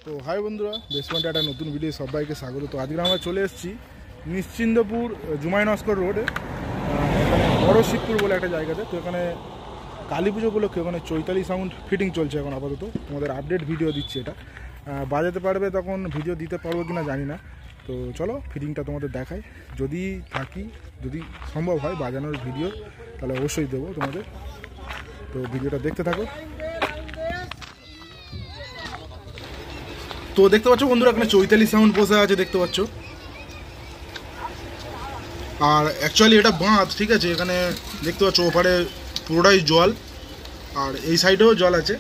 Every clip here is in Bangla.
তো হাই বন্ধুরা, বেসমেন্টে একটা নতুন ভিডিও সবাইকে স্বাগত। তো আজকে আমরা চলে এসেছি নিশ্চিন্দপুর জুমাই নস্কর রোডে, এখানে বড় শিবপুর বলে একটা জায়গাতে। তো এখানে কালী পুজো উপলক্ষে ওখানে চৈতালি সাউন্ড ফিটিং চলছে এখন আপাতত। তোমাদের আপডেট ভিডিও দিচ্ছি, এটা বাজাতে পারবে তখন ভিডিও দিতে পারবো কি না জানি না। তো চলো ফিটিংটা তোমাদের দেখাই, যদি সম্ভব হয় বাজানোর ভিডিও তাহলে অবশ্যই দেবো তোমাদের। তো ভিডিওটা দেখতে থাকো। তো দেখতে পাচ্ছ বন্ধুরা, এখানে চৈতালি সাউন্ড বসে আছে দেখতে পাচ্ছ। আর অ্যাকচুয়ালি এটা বাঁধ, ঠিক আছে। এখানে দেখতে পাচ্ছ ওপারে পুরোটাই জল, আর এই সাইডেও জল আছে।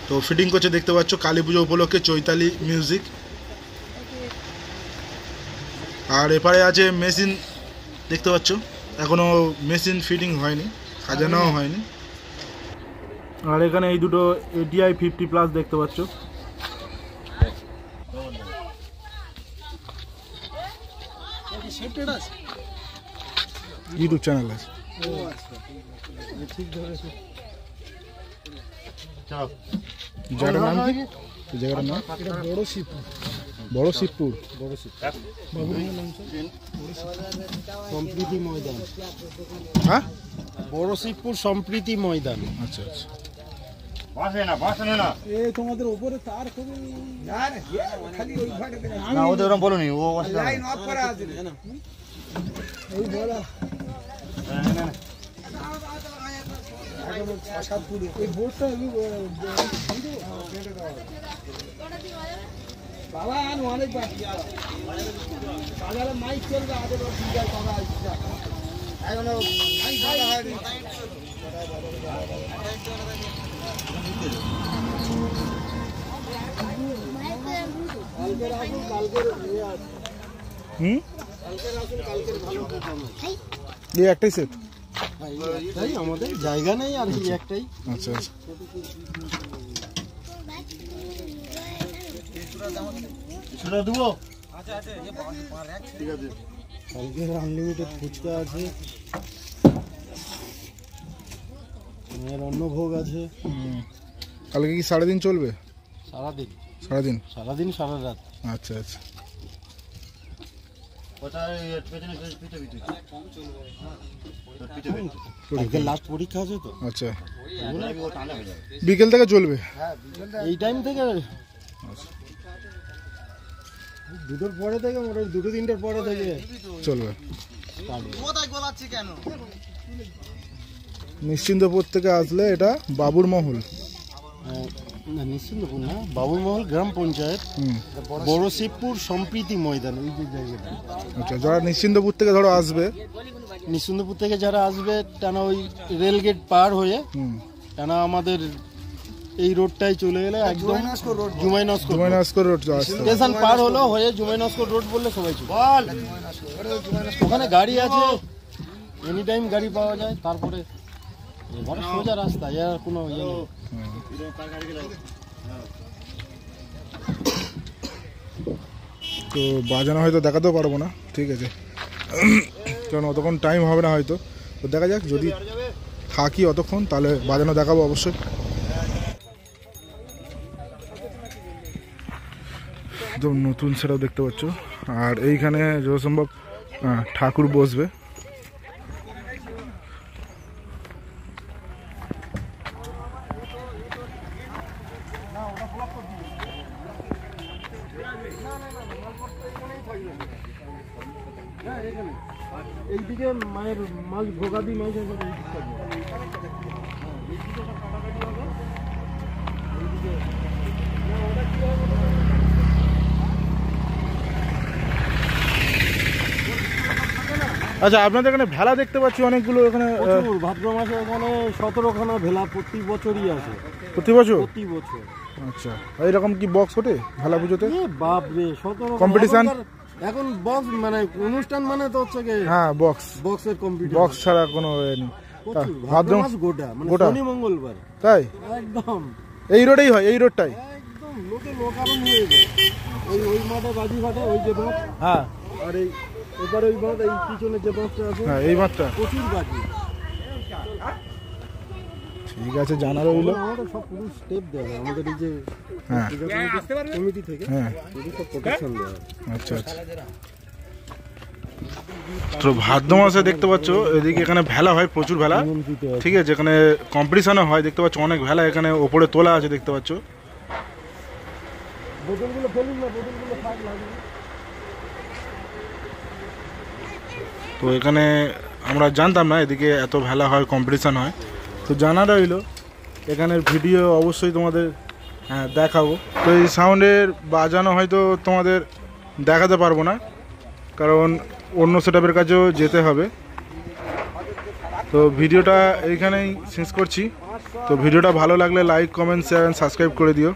তো ফিটিং করছে দেখতে পাচ্ছ কালী পুজো উপলক্ষে চৈতালি মিউজিক। আর এপারে আছে মেশিন দেখতে পাচ্ছ, এখনো মেশিন ফিটিং হয়নি, সাজানোও হয়নি। আর এখানে এই দুটো ATI 50+ দেখতে পাচ্ছ। ইউটিউব চ্যানেল আছে। জায়গাটার নাম কি? জায়গাটার নাম বড় শিবপুর সম্প্রীতি ময়দান। হ্যাঁ, বড় শিবপুর সম্প্রীতি ময়দান। আচ্ছা আচ্ছা। তোমাদের উপরে তার খুবই না, ওদের ওরকম বলুনি, ও লাইন অফ করা আছে না। এই বড় এই বোর্ডটা বাবা অনেক বাজারে মাইক চলবে আগে এখনো একটাই সেট, আমাদের জায়গা নেই আর কি, একটাই। আচ্ছা আচ্ছা। কালকের আনলিমিটেড ফুচকা আছে, অন্নভোগ আছে। কালকে কি সারাদিন চলবে? সারাদিন সারাদিন সারা রাত। আচ্ছা আচ্ছা। লাস্ট পরীক্ষা আছে তো। আচ্ছা, বিকেল থেকে চলবে? এই টাইম থেকে দুটোর পরে থেকে, দুটো তিনটের পরে থেকে চলবে। নিশ্চিন্দপুর থেকে আসলে এটা বাবুর মহল, না নিশ্চিন্দপুর না, বাবুরমহল গ্রাম পঞ্চায়েত, বড় শিবপুর সম্প্রীতি ময়দান, ওই যে জায়গাটা। আচ্ছা, যারা নিশ্চিন্দপুর থেকে ধরো আসবে, নিশ্চিন্দপুর থেকে যারা আসবে টানা ওই রেল গেট পার হয়ে টানা আমাদের এই রোডটাই চলে গেলে একদম জুমাই নস্কর রোড স্টেশন পার হলো হয়ে জুমাই নস্কর রোড বললে সবাই চলে। ওখানে গাড়ি আছে, এনি টাইম গাড়ি পাওয়া যায়। তারপরে এবারে সোজা রাস্তা, এর কোনো ইয়ে নেই। তো বাজানো হয়তো দেখাতেও পারবো না, ঠিক আছে, কারণ অতক্ষণ টাইম হবে না হয়তো। তো দেখা যাক, যদি থাকি অতক্ষণ তাহলে বাজানো দেখাবো অবশ্যই। একদম নতুন সেটাও দেখতে পাচ্ছ। আর এইখানে যত সম্ভব ঠাকুর বসবে। এইদিকে মায়ের মাছ ভোগাদি মাছ আছে। আচ্ছা, আপনাদের এখানে ভেলা দেখতে পাচ্ছি অনেকগুলো। এখানে ভাদ্র মাসে এখানে 17খানা ভেলা প্রতি বছরই আছে। প্রতি বছর? প্রতি বছর। আচ্ছা, এইরকম কি বক্স ওঠে ভেলা পুজোতে? বাপ রে, 17 কম্পিটিশন এখন বক্স মানে অনুষ্ঠান মানে তো হচ্ছে কি, হ্যাঁ বক্সের কম্পিটিশন, বক্স ছাড়া কোনো নেই। ভাদ্র মাস গোটা মানে শনি মঙ্গলবার, তাই একদম এই রোডেই হয়, এই রোডটাই একদম লোকে লোকারণ হয়ে যায়। ওই মাঠে বাজি ফাটে, ওই যে বাঁধ, হ্যাঁ, আর এই এবার ওই বাঁধ, এই পিছনে যে বাঁধটা আছে, হ্যাঁ এই বাঁধটা প্রচুর বাজি। ঠিক আছে, জানা রইলো। আমাদের সব পুরো স্টেপ দেওয়া হয় আমাদের এই যে হ্যাঁ কমিটি থেকে হ্যাঁ, সব প্রোটেকশন দেওয়া হয়। আচ্ছা আচ্ছা। তো ভাদ্র মাসে দেখতে পাচ্ছ এদিকে এখানে ভেলা হয়, প্রচুর ভেলা, ঠিক আছে, এখানে কম্পিটিশনও হয় দেখতে পাচ্ছ, অনেক ভেলা এখানে ওপরে তোলা আছে দেখতে পাচ্ছ। বোতলগুলো ফেলুন না, বোতলগুলো ফাঁক লাগবে। তো এখানে আমরা জানতাম না এদিকে এত ভেলা হয়, কম্পিটিশান হয়, তো জানা রইলো। এখানের ভিডিও অবশ্যই তোমাদের দেখাবো। তো এই সাউন্ডের বাজানো হয়তো তোমাদের দেখাতে পারবো না, কারণ অন্য সেটআপের কাছেও যেতে হবে। তো ভিডিওটা এইখানেই শেষ করছি। তো ভিডিওটা ভালো লাগলে like, comment, share and subscribe করে দিও।